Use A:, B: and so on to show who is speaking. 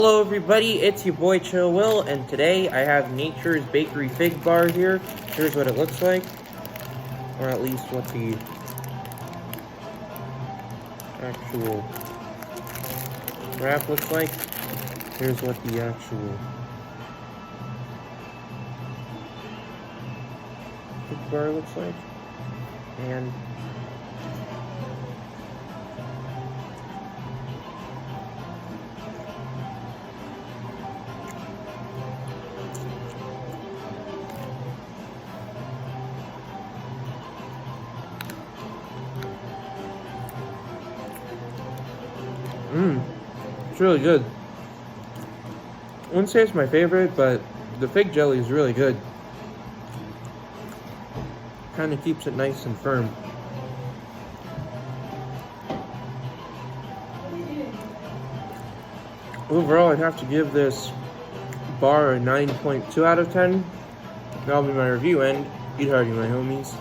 A: Hello everybody, it's your boy Chill Will, and today I have Nature's Bakery Fig Bar here. Here's what it looks like, or at least what the actual wrap looks like. Here's what the actual fig bar looks like, and it's really good. I wouldn't say it's my favorite, but the fig jelly is really good. Kind of keeps it nice and firm. Overall, I'd have to give this bar a 9.2 out of 10. That'll be my review, and eat hearty, my homies.